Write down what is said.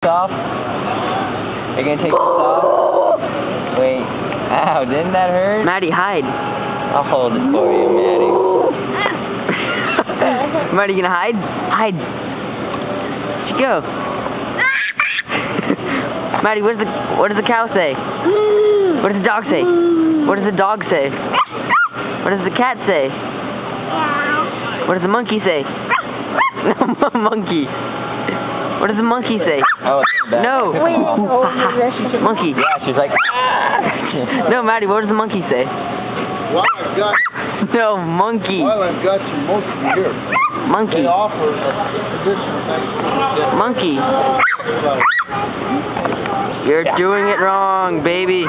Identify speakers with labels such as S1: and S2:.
S1: off? Are you gonna take this off? Wait. Ow, didn't that hurt?
S2: Maddie, hide.
S1: I'll hold it for you, Maddie.
S2: Maddie, you gonna hide? Hide. Let's go. Maddie, what does the cow say? What does the dog say? What does the dog say? What does the cat say? What does the monkey say? Monkey. What does the monkey say?
S1: Oh, it's in the back.
S2: No. Monkey.
S1: Yeah, she's like.
S2: No, Maddie, what does the monkey say?
S3: Well, I've got.
S2: No, monkey.
S3: Well, I've got some monkey here.
S2: Monkey.
S3: They offer a position next to the
S2: Monkey. You're doing it wrong, baby.